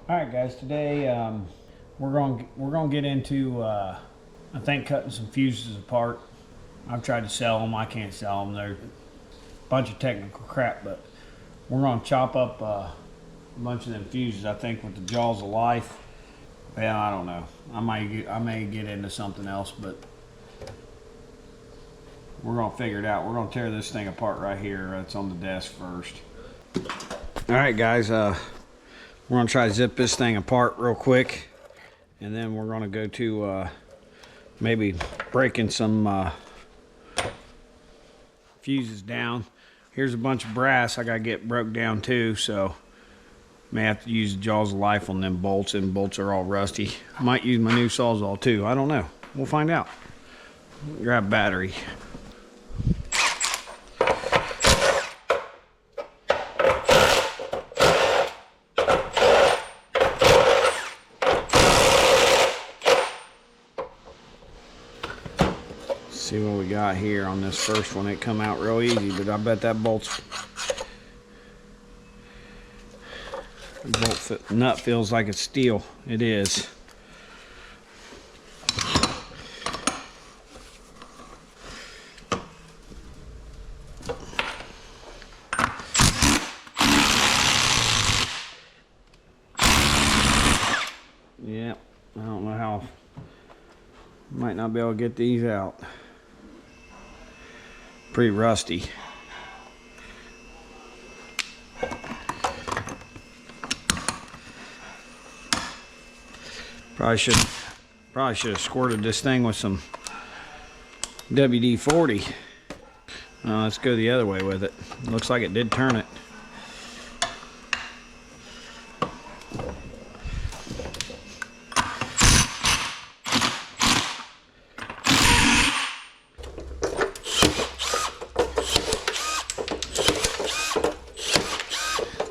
All right, guys. Today we're gonna get into I think cutting some fuses apart. I've tried to sell them. I can't sell them. They're a bunch of technical crap. But we're gonna chop up a bunch of them fuses. I think with the jaws of life. Well, I don't know. I may get into something else, but we're gonna figure it out. We're gonna tear this thing apart right here. It's on the desk first. All right, guys. We're gonna try to zip this thing apart real quick, and then we're gonna go to maybe breaking some fuses down. Here's a bunch of brass I gotta get broke down too, so may have to use the jaws of life on them bolts, and bolts are all rusty. Might use my new Sawzall too. I don't know. We'll find out. Grab battery. See what we got here on this first one. It come out real easy, but I bet that bolt nut feels like it's steel. It is. Yep, I don't know how. Might not be able to get these out. Pretty rusty. Probably should have squirted this thing with some WD-40. Let's go the other way with it. Looks like it did turn it.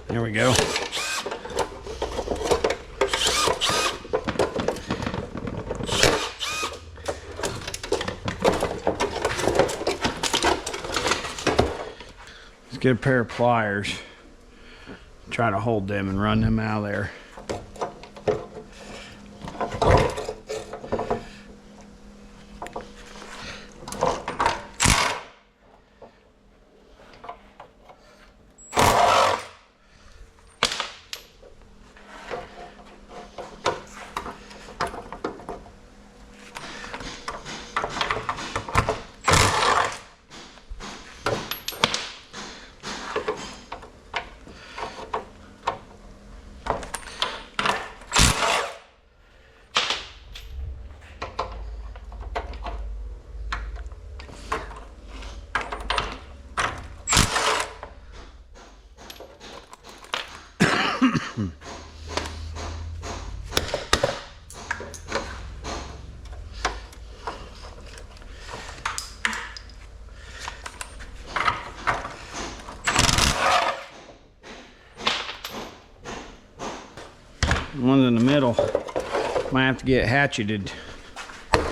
There we go. Let's get a pair of pliers. Try to hold them and run them out of there. One's in the middle. Might have to get hatcheted. There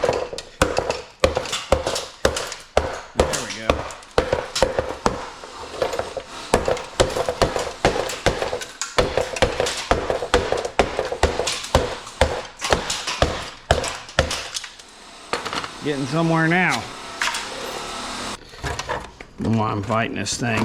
we go. Getting somewhere now. While I'm fighting this thing.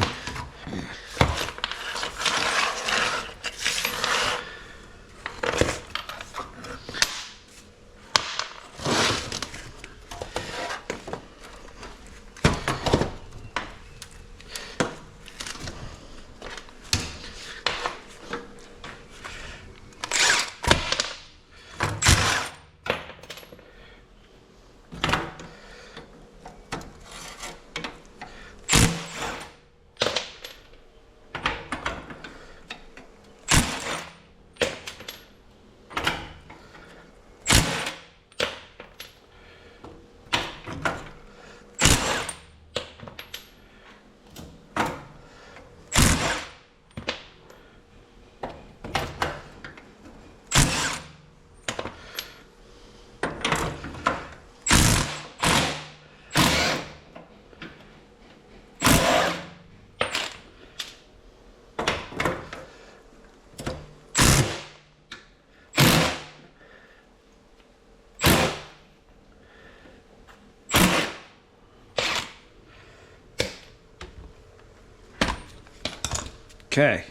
Okay.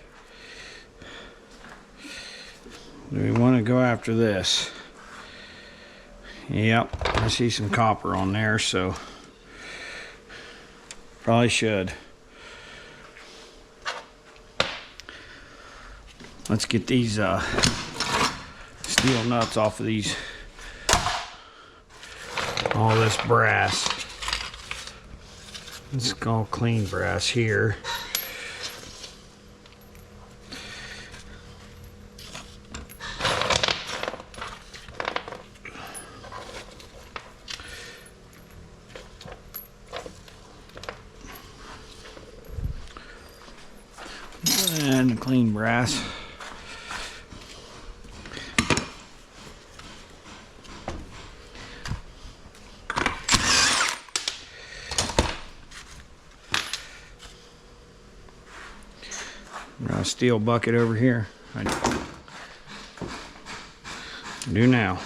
Do we want to go after this? Yep, I see some copper on there, so probably should. Let's get these steel nuts off of these, all this brass. It's all clean brass here. And clean brass. Got a steel bucket over here. I do now.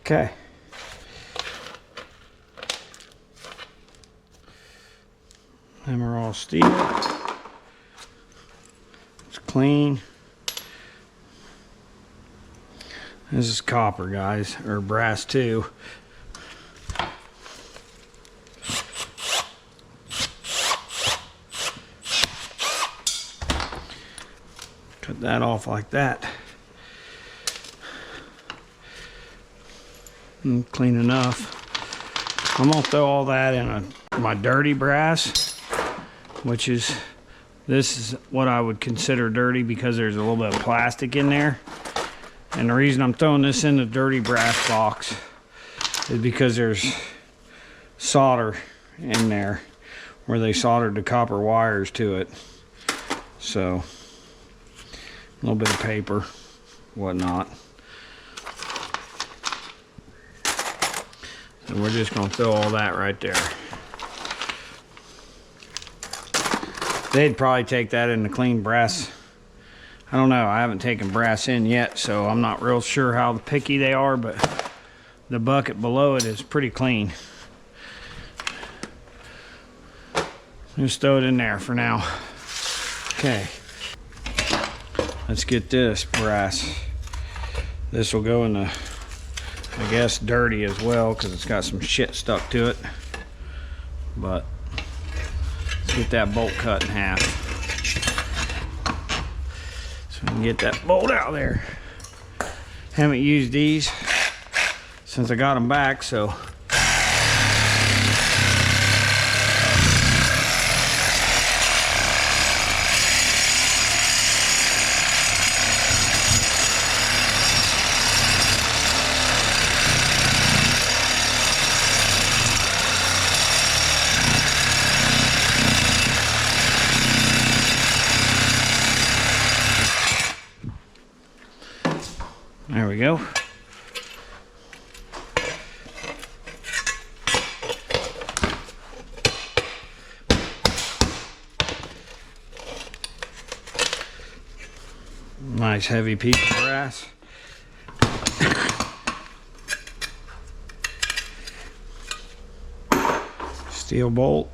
Okay. Emerald steel. It's clean. This is copper, guys, or brass too. Cut that off like that. and clean enough. I'm gonna throw all that in my dirty brass, which is, this is what I would consider dirty because there's a little bit of plastic in there. And the reason I'm throwing this in the dirty brass box is because there's solder in there where they soldered the copper wires to it. So, a little bit of paper, whatnot. So we're just gonna throw all that right there. They'd probably take that in the clean brass. I don't know, I haven't taken brass in yet, so I'm not real sure how picky they are, but the bucket below it is pretty clean. Just throw it in there for now. Okay, let's get this brass. This will go in the, I guess, dirty as well because it's got some shit stuck to it. But let's get that bolt cut in half so we can get that bolt out there. Haven't used these since I got them back, so there we go. Nice heavy piece of brass. Steel bolt.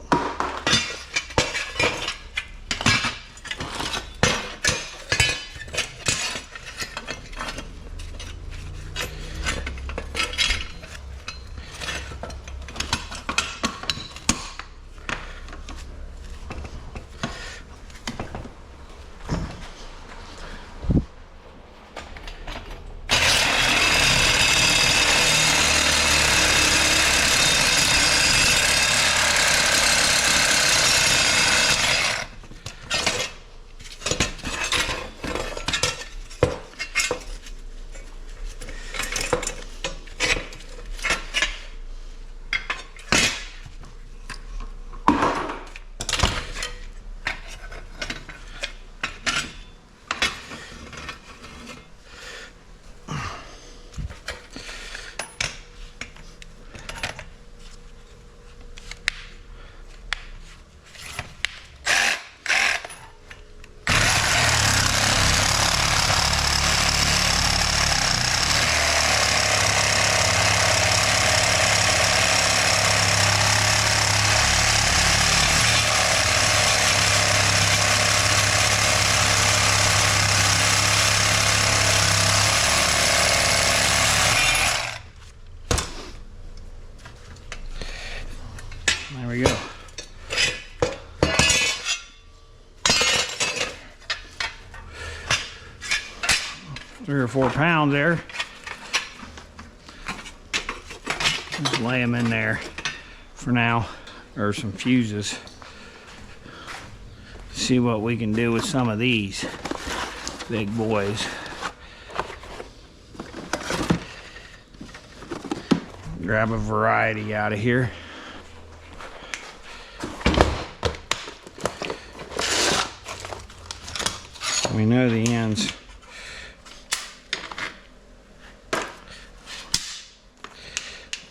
There we go. Three or 4 pounds there. Just lay them in there for now. Or some fuses. See what we can do with some of these big boys. Grab a variety out of here. We know the ends.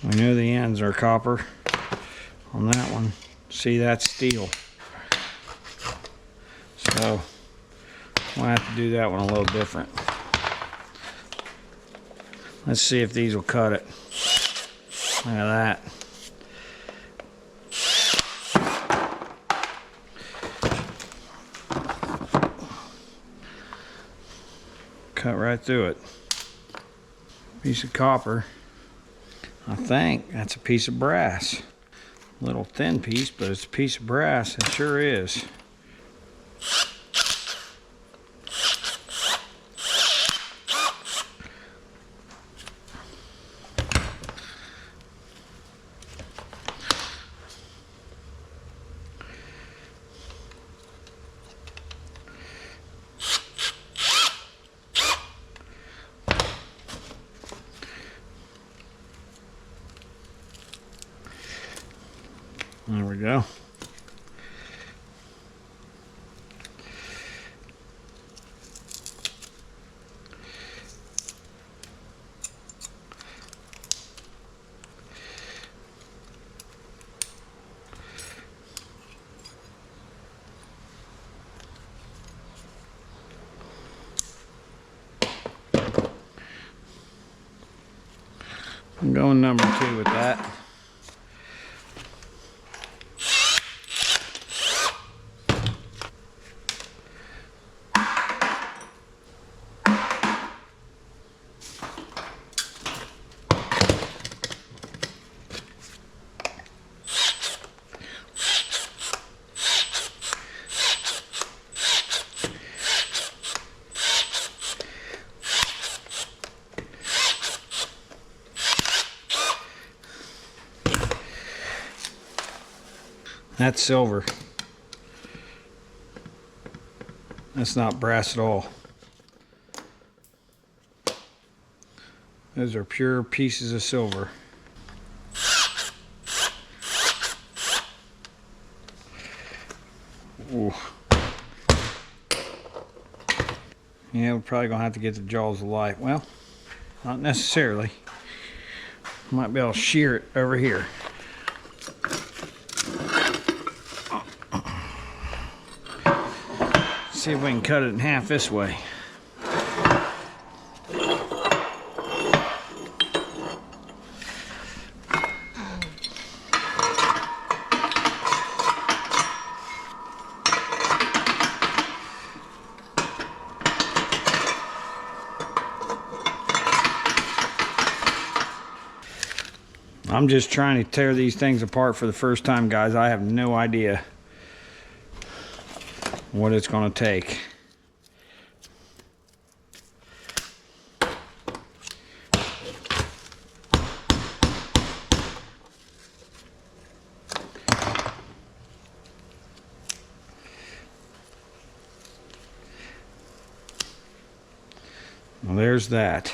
We know the ends are copper on that one. See, that's steel. So we'll have to do that one a little different. Let's see if these will cut it. Look at that. Cut right through it. Piece of copper. I think that's a piece of brass. Little thin piece, but it's a piece of brass. It sure is. There we go. I'm going number 2 with that. That's silver. That's not brass at all. Those are pure pieces of silver. Ooh. Yeah, we're probably gonna have to get the jaws of light. Well, not necessarily. Might be able to shear it over here. See if we can cut it in half this way. I'm just trying to tear these things apart for the first time, guys. I have no idea what it's going to take. Well, there's that.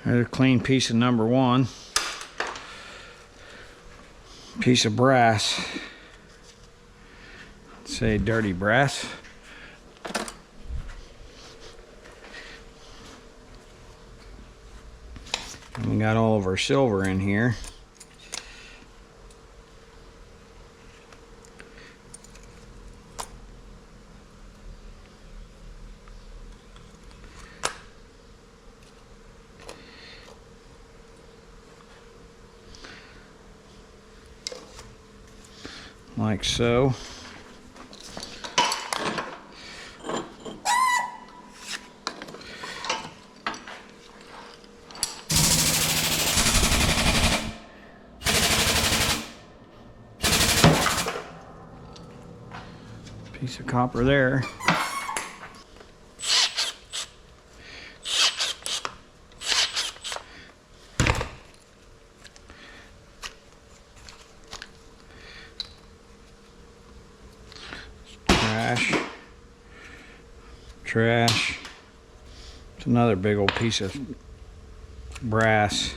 There's a clean piece of number 1. Piece of brass. Let's say dirty brass. And we got all of our silver in here. Like so. Piece of copper there. Trash. It's another big old piece of brass.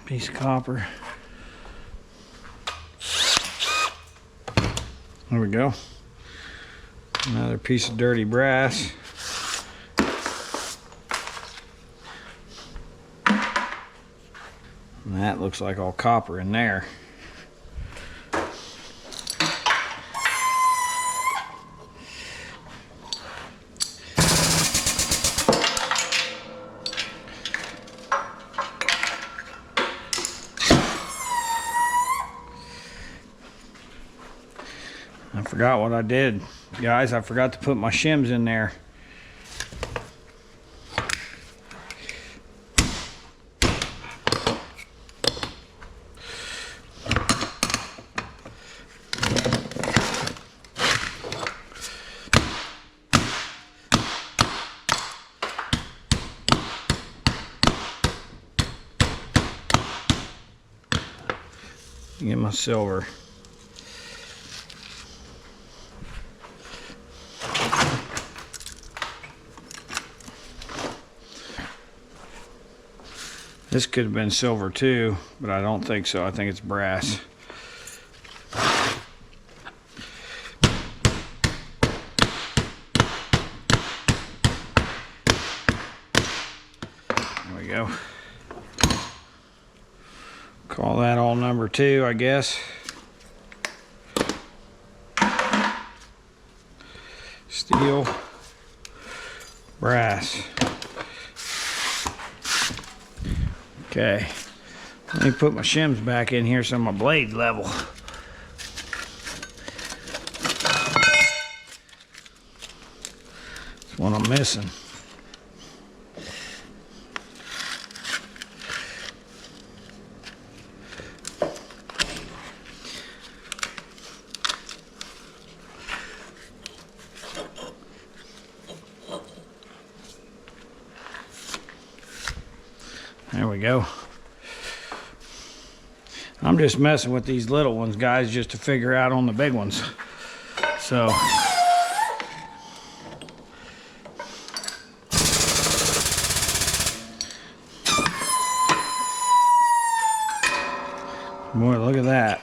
Piece of copper. There we go. Another piece of dirty brass. And that looks like all copper in there. forgot what I did, guys. I forgot to put my shims in there. Get my silver. This could have been silver too, but I don't think so. I think it's brass. There we go. Call that all number 2, I guess. Steel, brass. Okay, let me put my shims back in here so my blade's level. That's what I'm missing. There we go. I'm just messing with these little ones, guys, just to figure out on the big ones. So boy, look at that.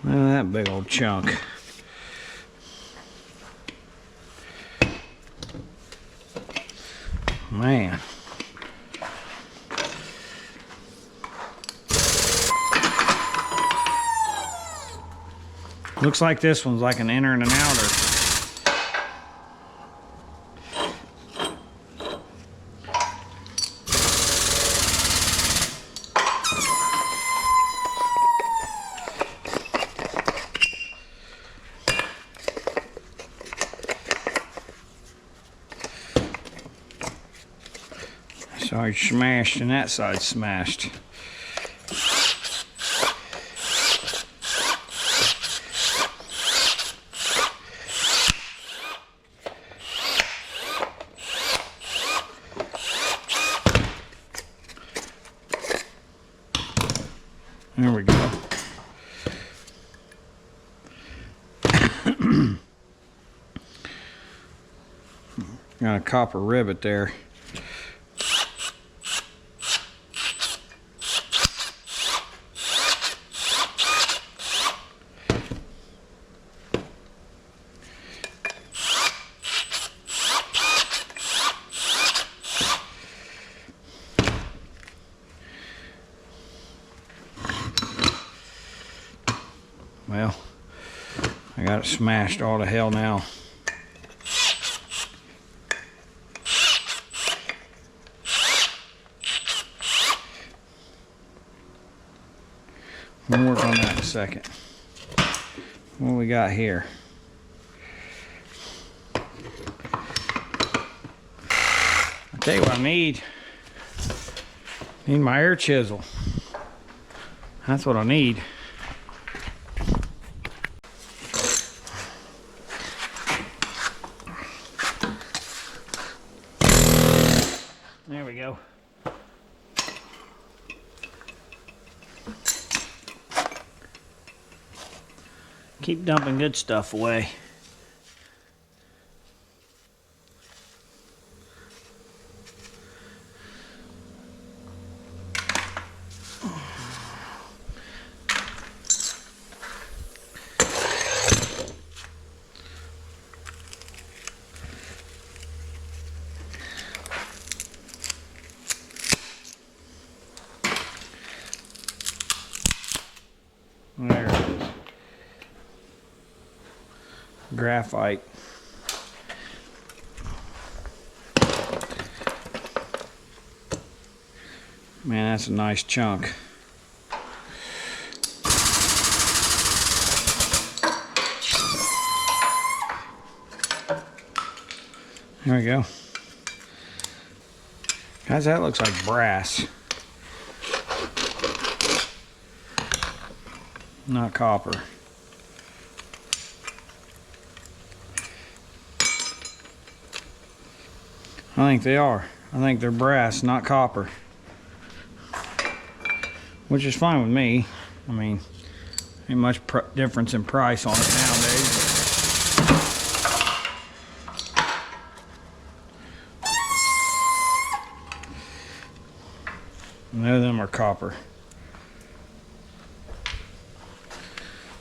Look at that big old chunk. Man. Looks like this one's like an inner and an outer. Side smashed and that side smashed. There we go. Got a copper rivet there. Well, I got it smashed all to hell now. We'll work on that in a second. What we got here? I'll tell you what I need. I need my air chisel. That's what I need. There we go. Keep dumping good stuff away. There it is. Graphite. Man, that's a nice chunk. There we go. Guys, that looks like brass. Not copper. I think they are. I think they're brass, not copper. Which is fine with me. I mean, ain't much difference in price on it nowadays. None of them are copper.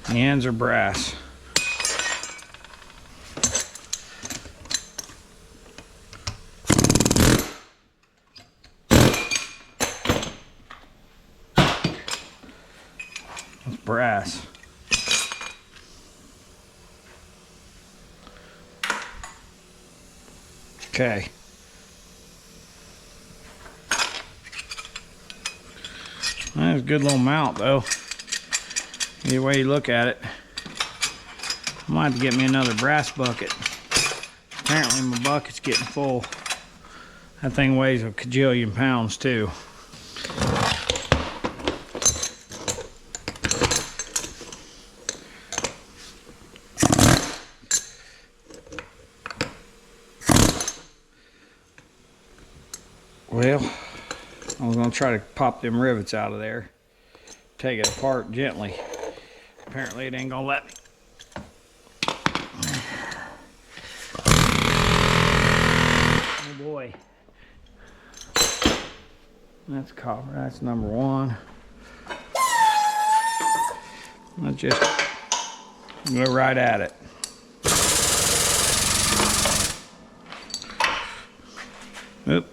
The ends are brass. It's brass. Okay. That's a good little mount though. Either way you look at it. I might have to get me another brass bucket. Apparently my bucket's getting full. That thing weighs a kajillion pounds too. Well, I was gonna try to pop them rivets out of there. Take it apart gently. Apparently it ain't gonna let me. Oh boy. That's copper, that's number one. Let's just go right at it. Oop.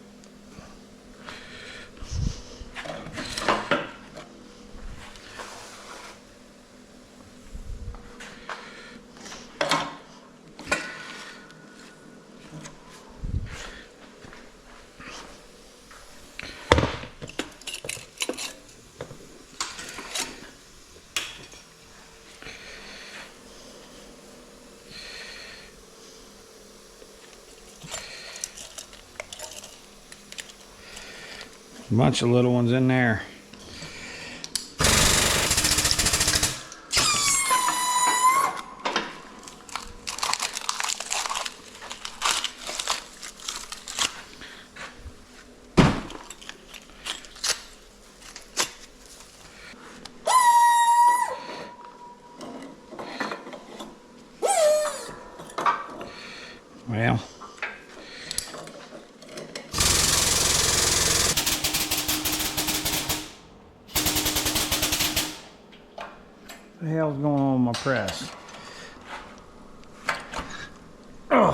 A bunch of little ones in there. Well, what the hell's going on with my press? Oh.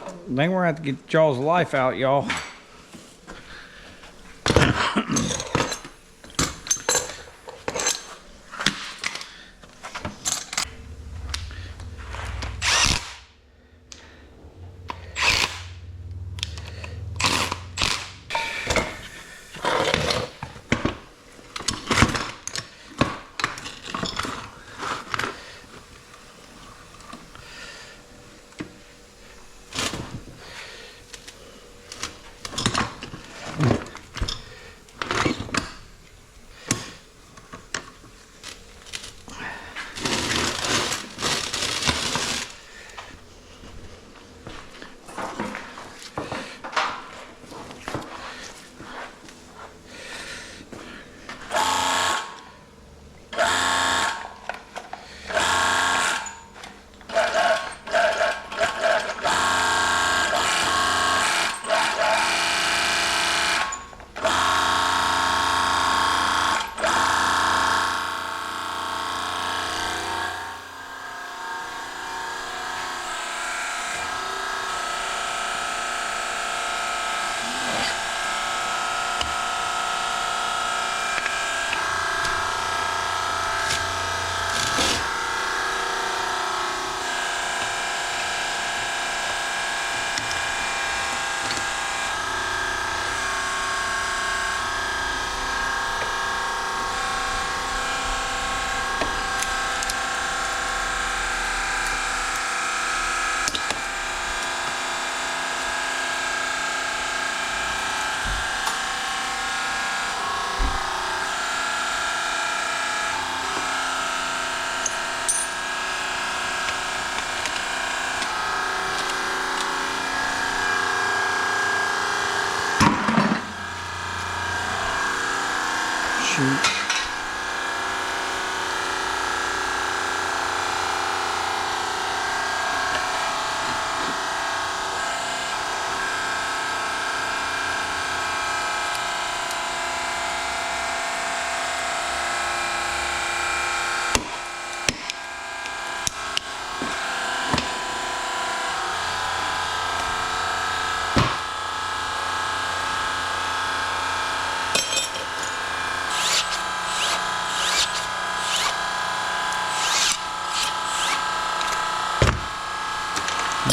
I think we're gonna have to get the jaws of life out, y'all.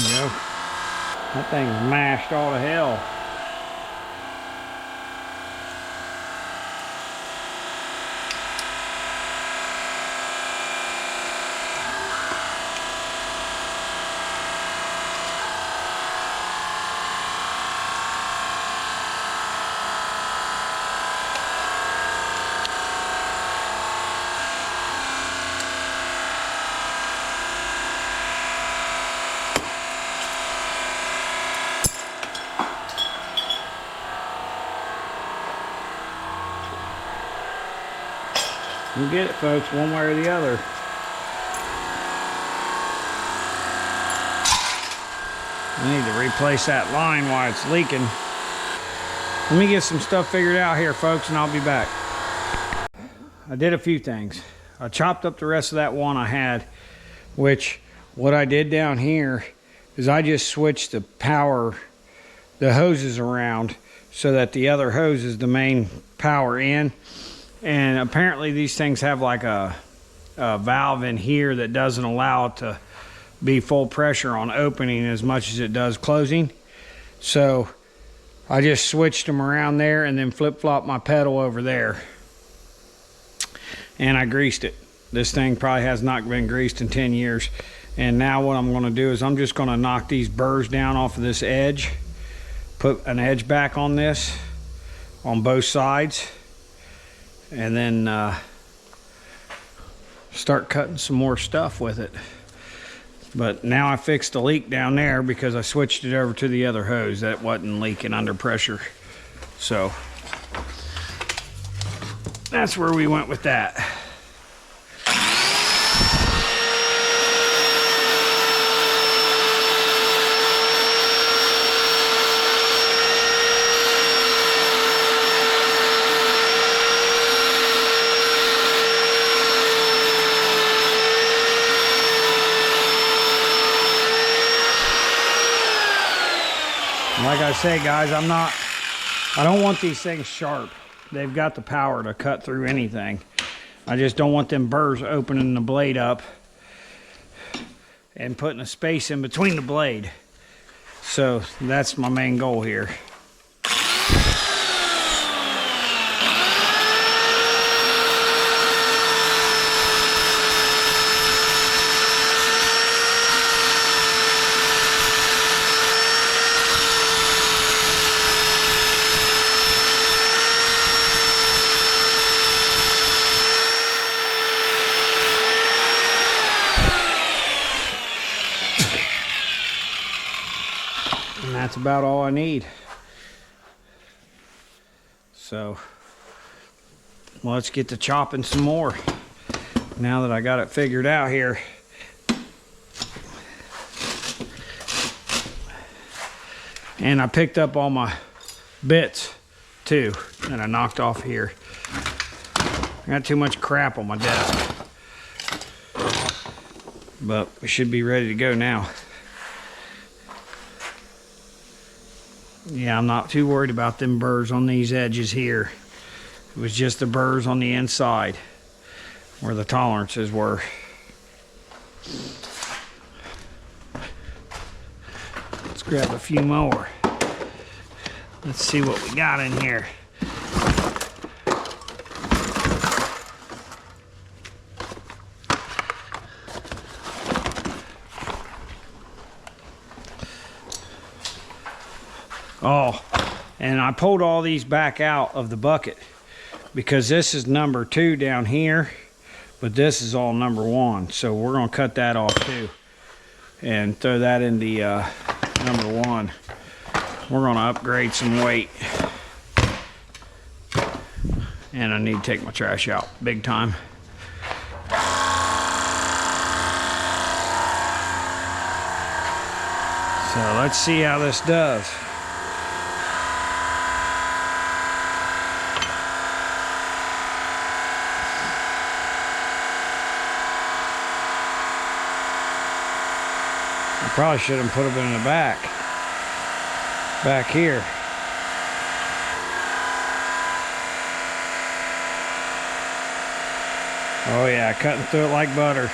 you go. That thing's mashed all to hell. You get it, folks, one way or the other. I need to replace that line while it's leaking. Let me get some stuff figured out here, folks, and I'll be back. I did a few things. I chopped up the rest of that one I had, which what I did down here is I just switched the hoses around so that the other hose is the main power in. And apparently these things have like a valve in here that doesn't allow it to be full pressure on opening as much as it does closing. So I just switched them around there and then flip-flopped my pedal over there. And I greased it. This thing probably has not been greased in 10 years. And now what I'm going to do is I'm just going to knock these burrs down off of this edge. Put an edge back on this on both sides. And then start cutting some more stuff with it. But now I fixed the leak down there because I switched it over to the other hose that wasn't leaking under pressure. So that's where we went with that. Like I say, guys, I don't want these things sharp. They've got the power to cut through anything. I just don't want them burrs opening the blade up and putting a space in between the blade. So that's my main goal here. And that's about all I need. So let's get to chopping some more now that I got it figured out here. And I picked up all my bits too that I knocked off here. I got too much crap on my desk, but we should be ready to go now. Yeah, I'm not too worried about them burrs on these edges here. It was just the burrs on the inside where the tolerances were. Let's grab a few more. Let's see what we got in here. Oh, and I pulled all these back out of the bucket because this is number 2 down here, but this is all number 1. So we're going to cut that off too and throw that in the number 1. We're going to upgrade some weight. And I need to take my trash out big time. So let's see how this does. I probably should have put them in the back here. Oh yeah, cutting through it like butter.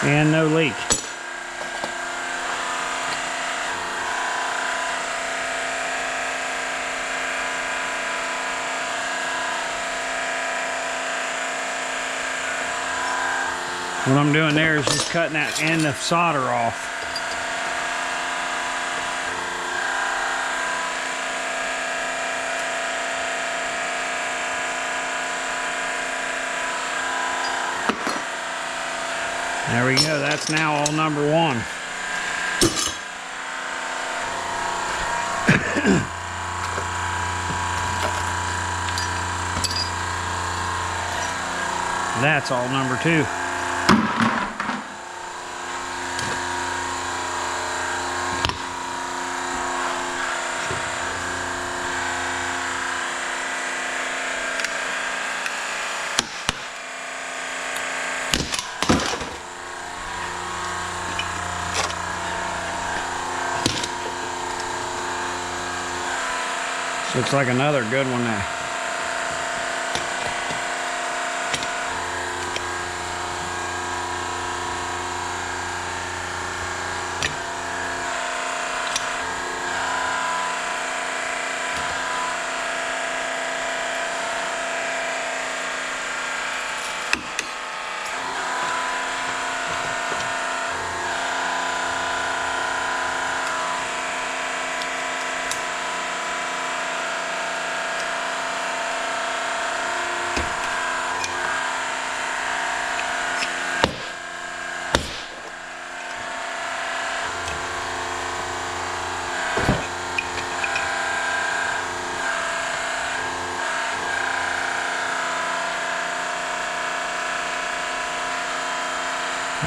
and no leak. What I'm doing there is just cutting that end of solder off. There we go, that's now all number one. That's all number two. Looks like another good one there.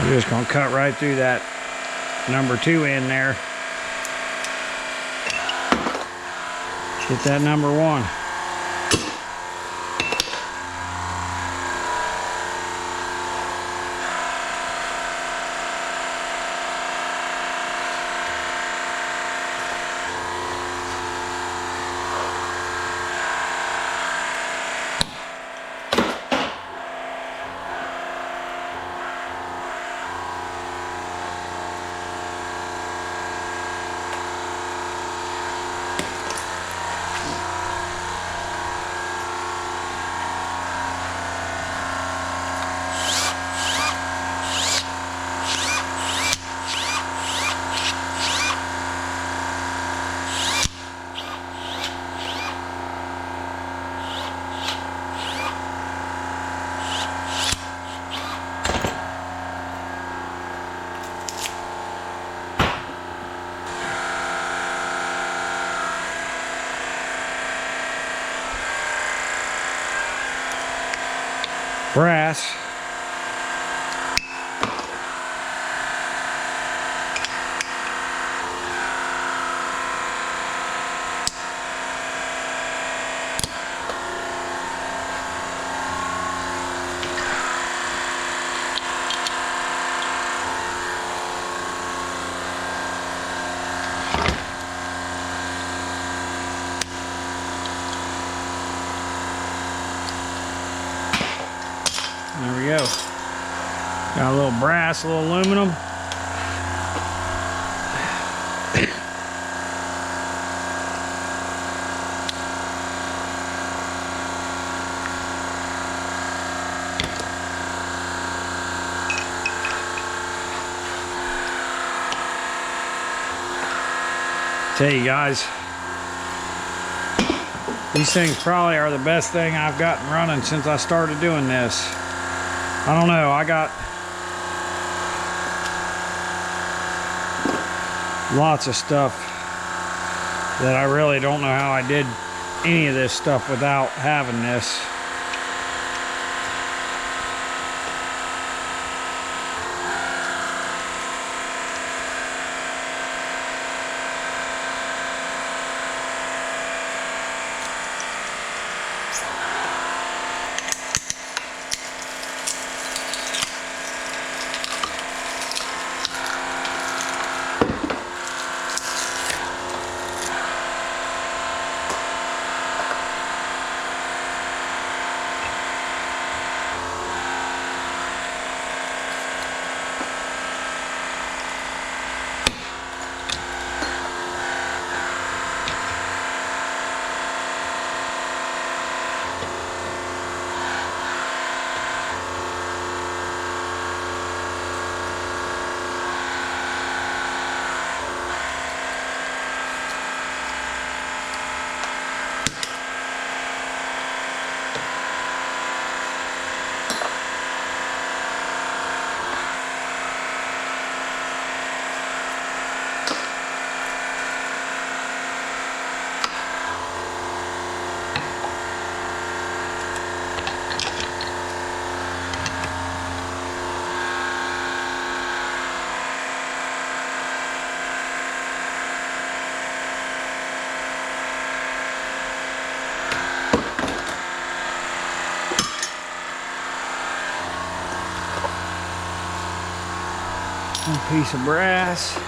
I'm just going to cut right through that number two in there. Hit that number one. Brass. There we go. Got a little brass, a little aluminum. Tell you guys, these things probably are the best thing I've gotten running since I started doing this. I don't know, I got lots of stuff that I really don't know how I did any of this stuff without having this. One piece of brass.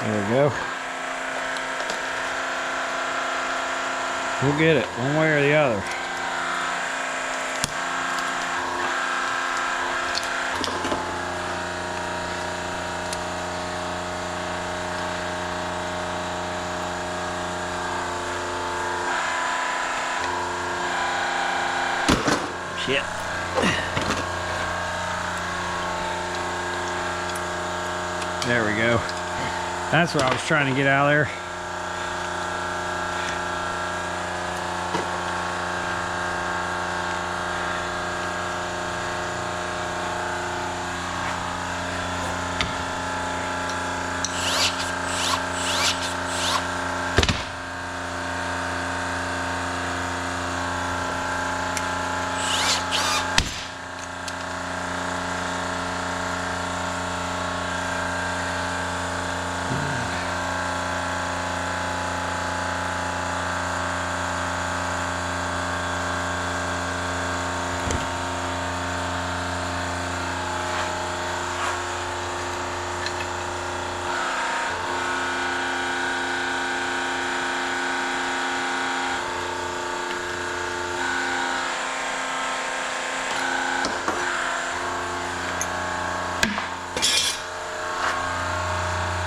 There we go. We'll get it one way or the other. Shit. There we go. That's what I was trying to get out of there.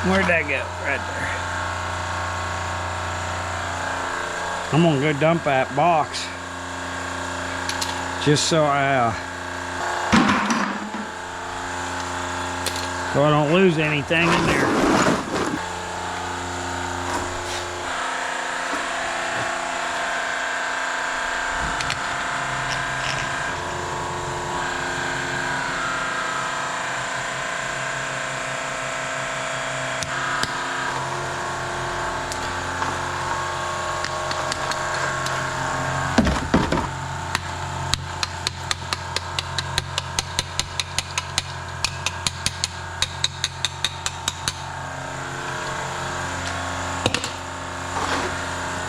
Where'd that go? Right there. I'm gonna go dump that box just so I don't lose anything in there.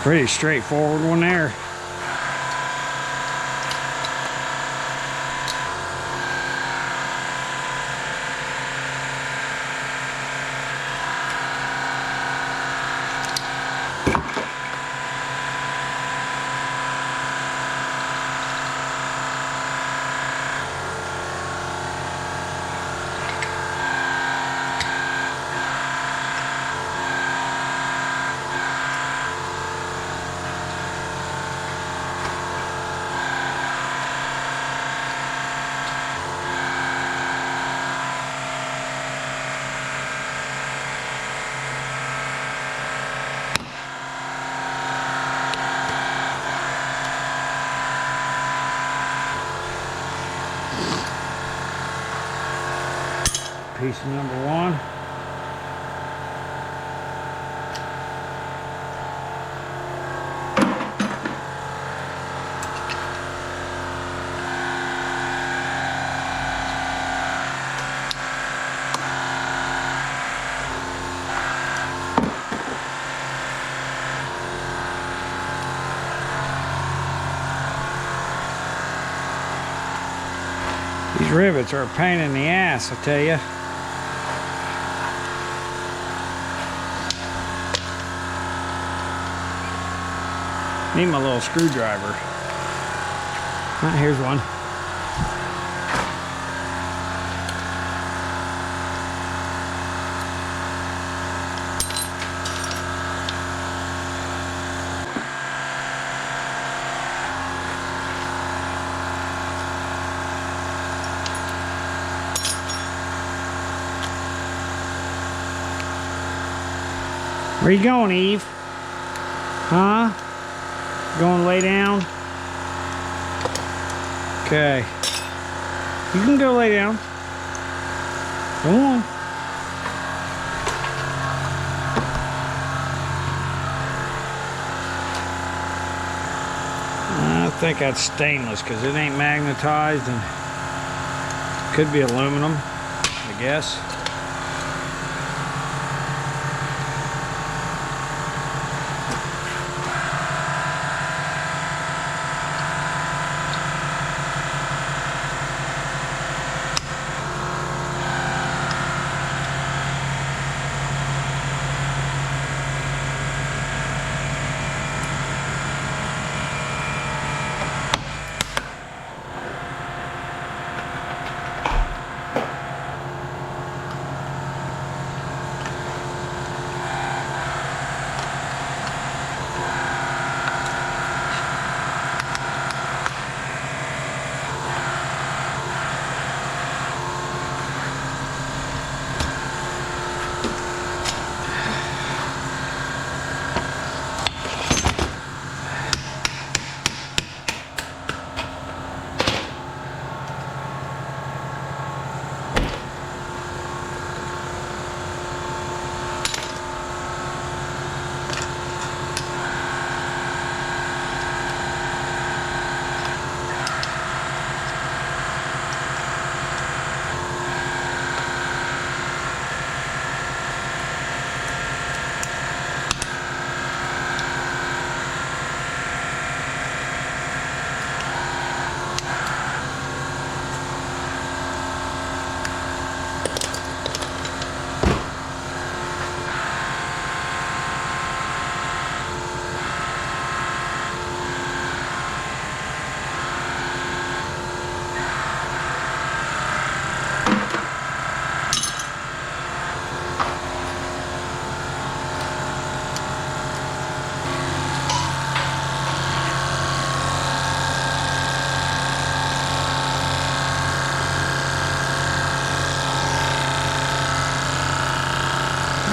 Pretty straightforward one there. Piece number one. These rivets are a pain in the ass, I tell you. Need my little screwdriver. Ah, here's one. Where you going, Eve? Huh? Going to lay down? Okay. You can go lay down. Come on. I think that's stainless because it ain't magnetized and could be aluminum, I guess.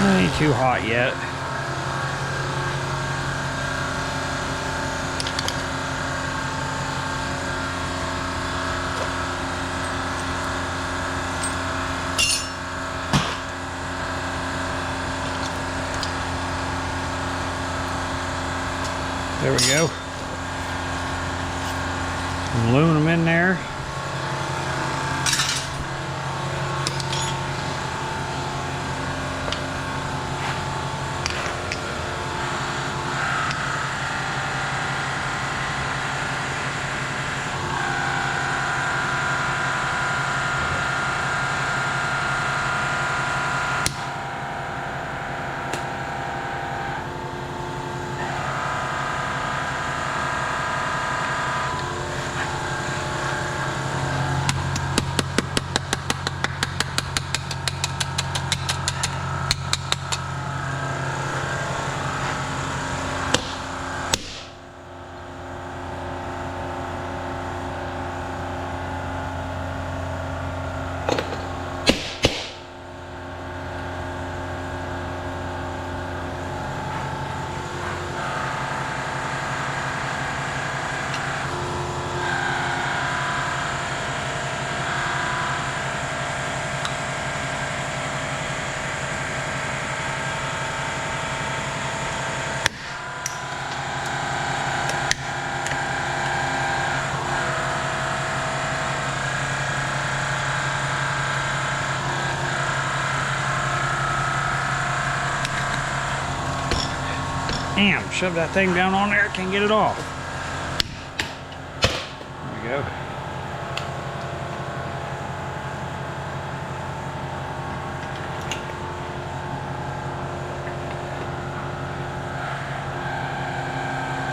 It ain't too hot yet. There we go. Aluminum in there. Damn, shove that thing down on there, can't get it off. There we go.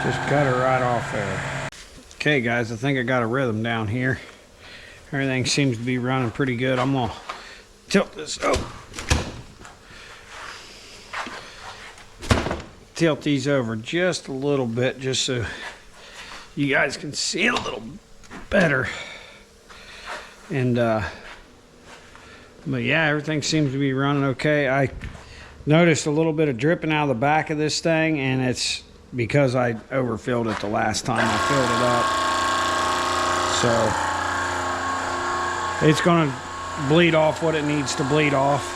Just cut her right off there. Okay guys, I think I got a rhythm down here. Everything seems to be running pretty good. I'm gonna tilt this up. Tilt these over just a little bit just so you guys can see it a little better. And but yeah, everything seems to be running okay. I noticed a little bit of dripping out of the back of this thing, and it's because I overfilled it the last time I filled it up. So It's going to bleed off what it needs to bleed off.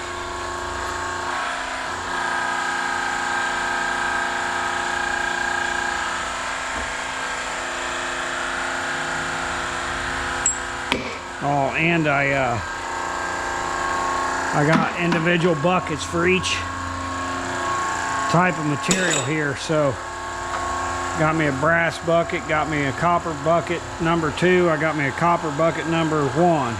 Oh, and I got individual buckets for each type of material here. So got me a brass bucket, got me a copper bucket number 2, I got me a copper bucket number 1.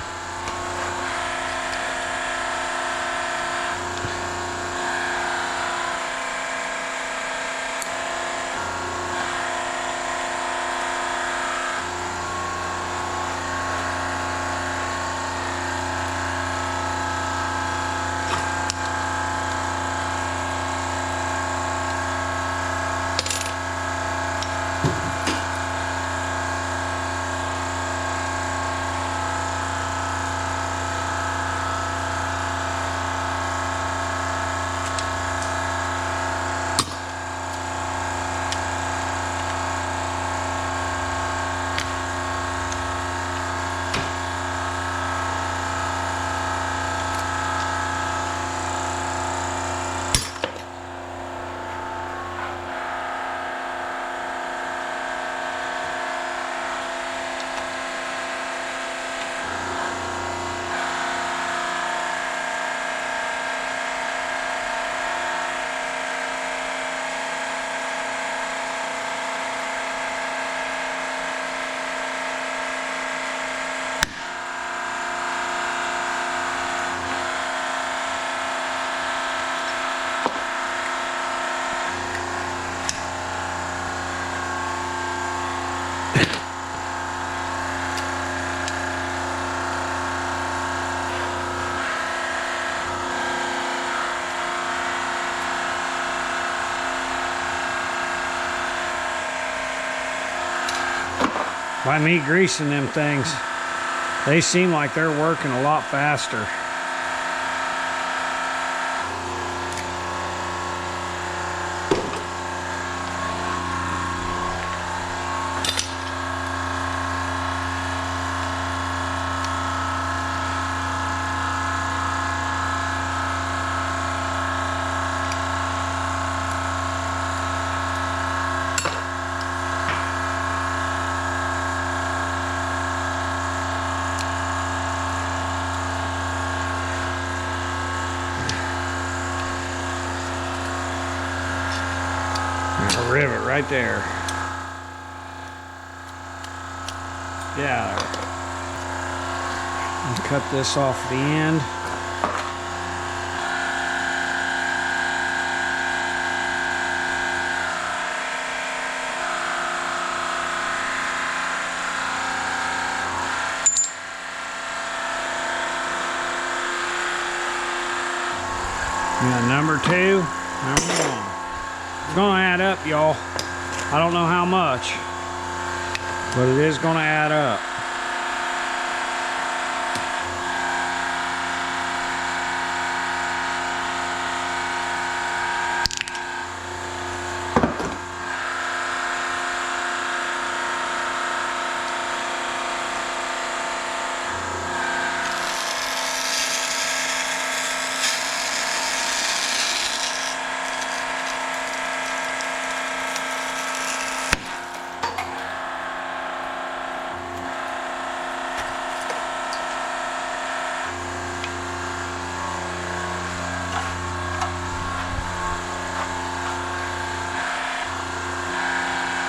By me greasing them things, they seem like they're working a lot faster. A rivet right there. Yeah. And cut this off the end. And number 2, number 1. It's gonna add up, y'all. I don't know how much, but it is gonna add up.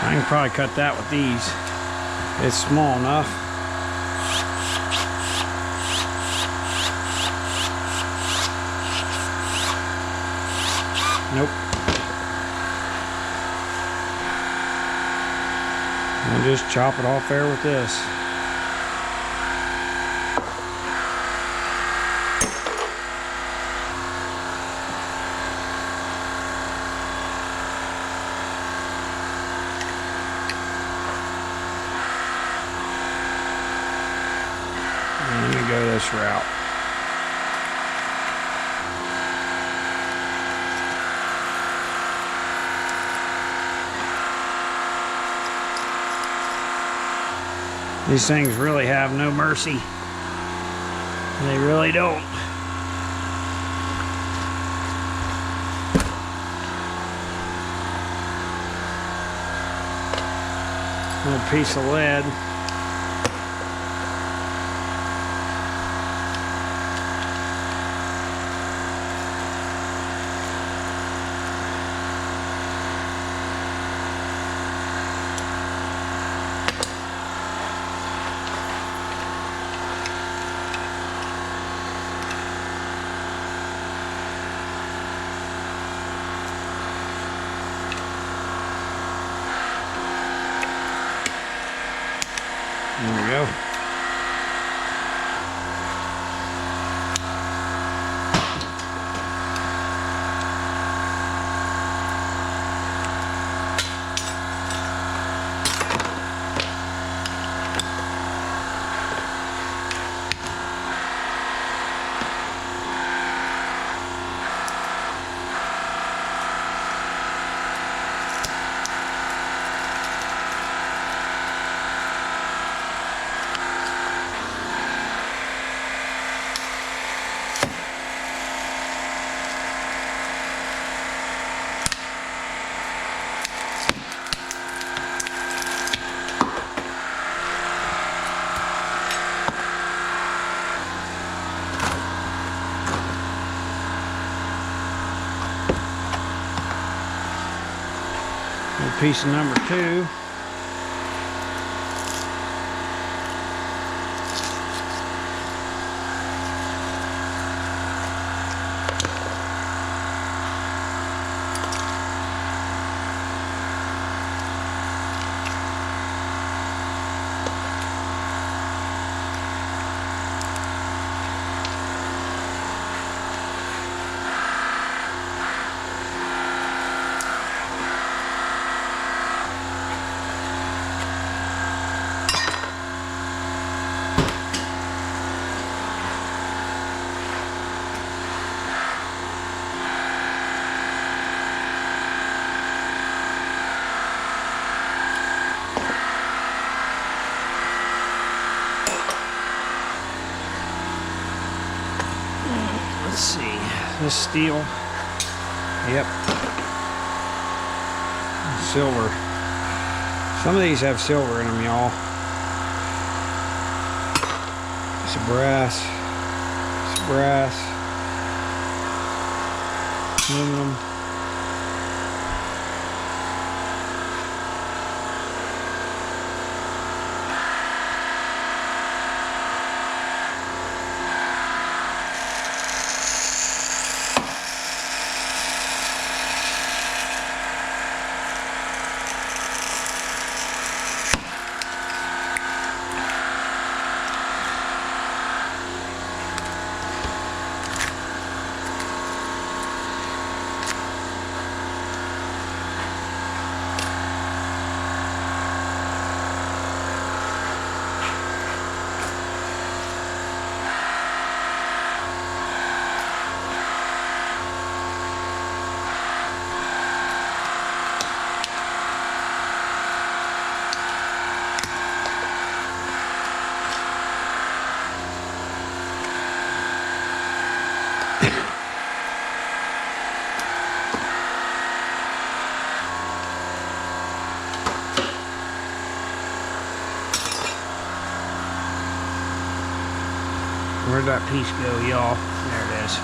I can probably cut that with these. It's small enough. Nope. I'll just chop it off there with this. Go this route. These things really have no mercy. They really don't. Little piece of lead. There we go. Piece of number 2. Let's see, this steel, yep, silver. Some of these have silver in them, y'all. It's brass, aluminum. Where'd that piece go, y'all? There it is.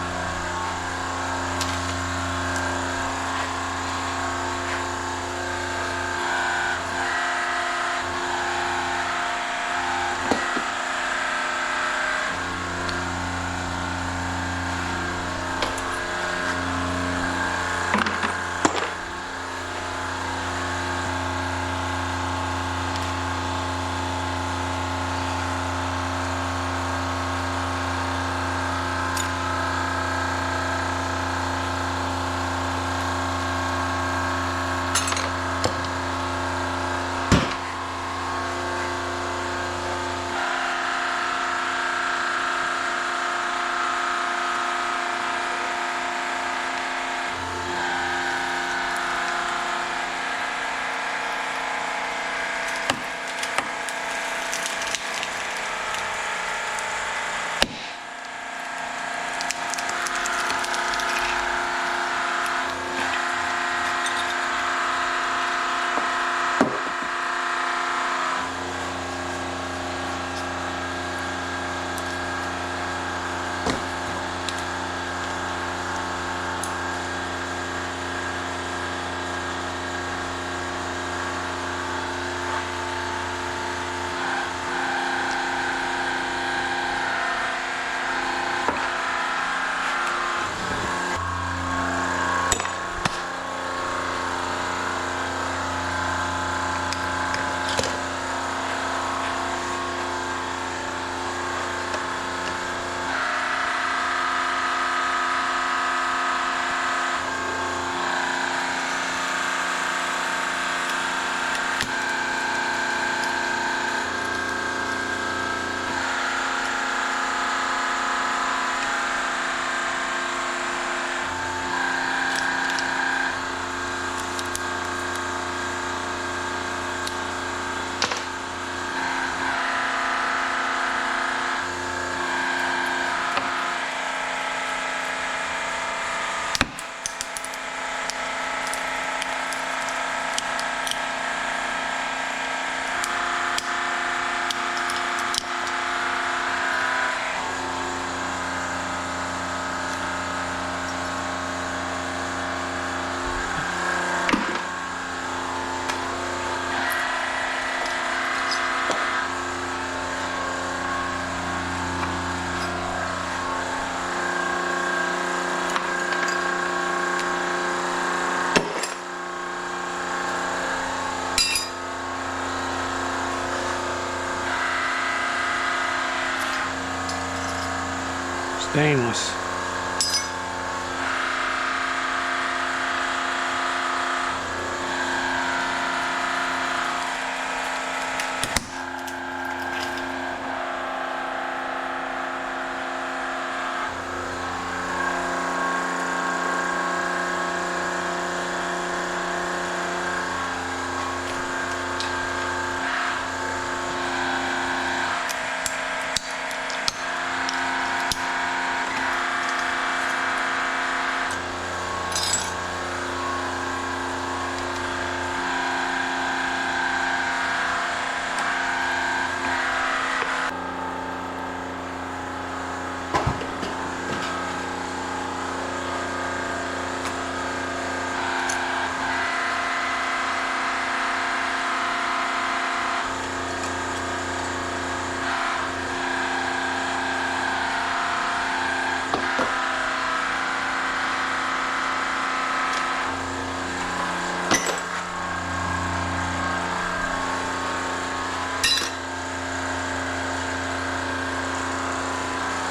Stainless.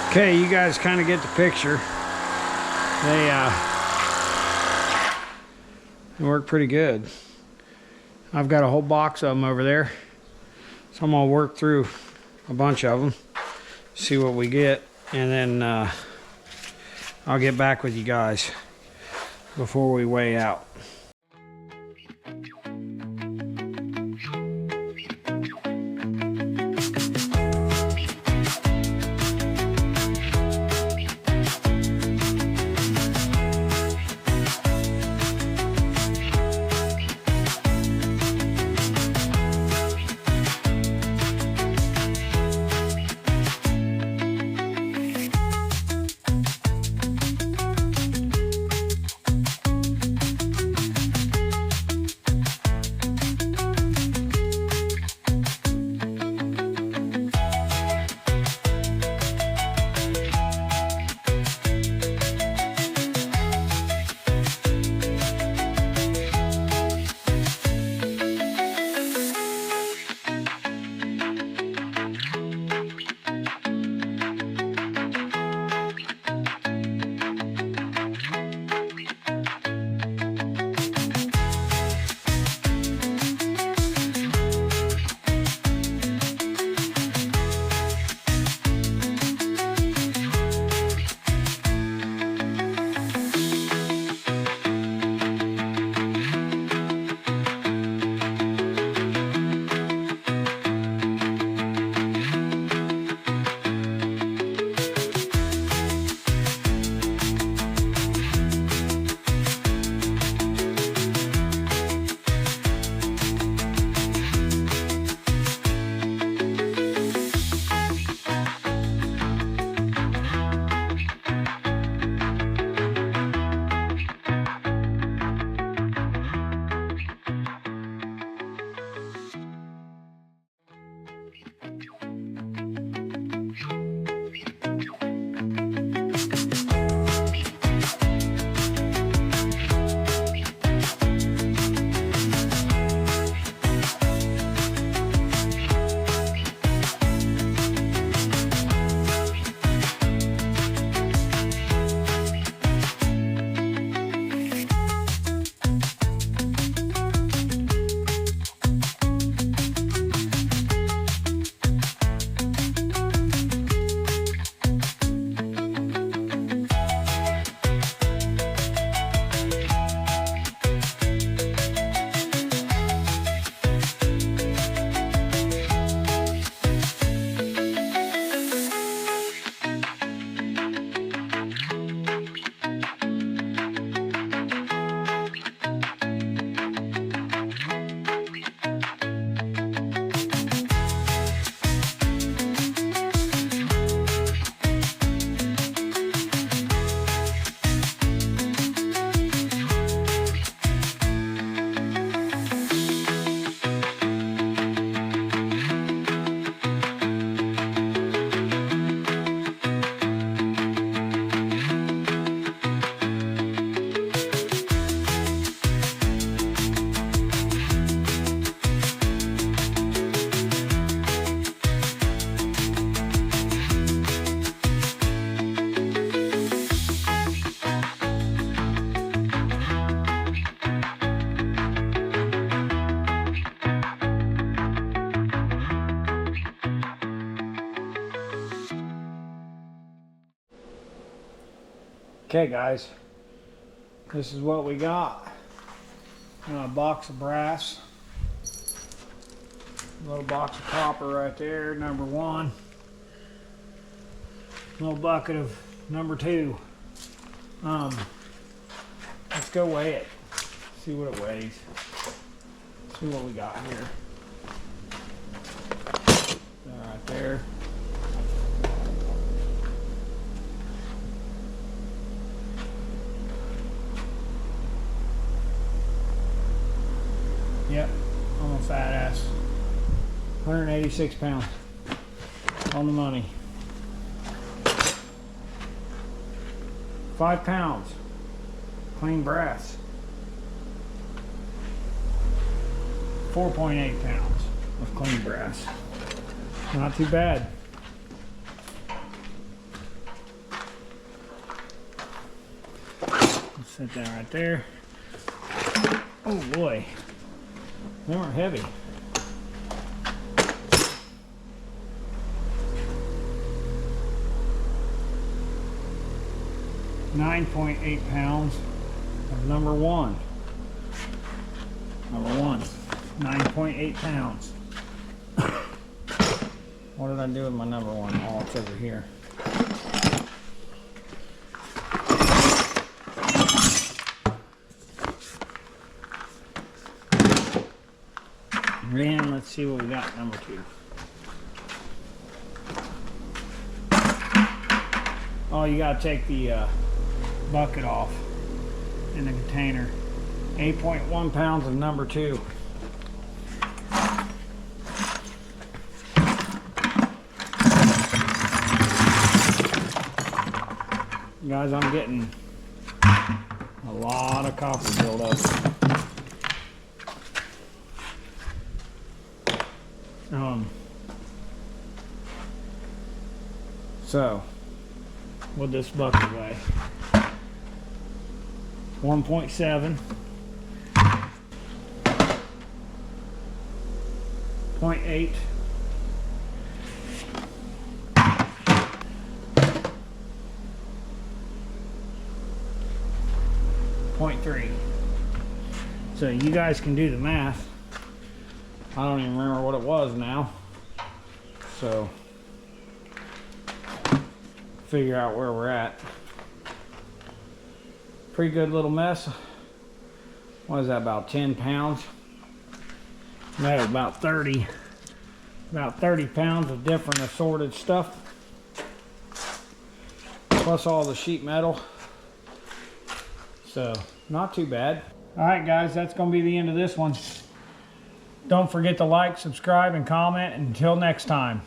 Okay, you guys kind of get the picture. They work pretty good. I've got a whole box of them over there, so I'm gonna work through a bunch of them, see what we get, and then I'll get back with you guys before we weigh out. Okay guys, this is what we got. A box of brass, a little box of copper right there, number 1. Little bucket of number 2. Let's go weigh it. See what it weighs. See what we got here. Right there. Yep, I'm a fat ass. 186 pounds on the money. 5 pounds clean brass. 4.8 pounds of clean brass. Not too bad. Let's set that right there. Oh boy, they weren't heavy. .8 pounds of number 1. Number 1, 9.8 pounds. What did I do with my number 1? Oh, it's over here. Then let's see what we got number 2. Oh, you gotta take the bucket off in the container. 8.1 pounds of number 2. Guys, I'm getting a lot of copper buildup. So, what'd this bucket weigh? 1.7. 0.8. 0.3. So you guys can do the math. I don't even remember what it was now. So figure out where we're at. Pretty good little mess. What is that, about 10 pounds? No, about 30. About 30 pounds of different assorted stuff. Plus all the sheet metal. So, not too bad. Alright guys, that's going to be the end of this one. Don't forget to like, subscribe, and comment. Until next time.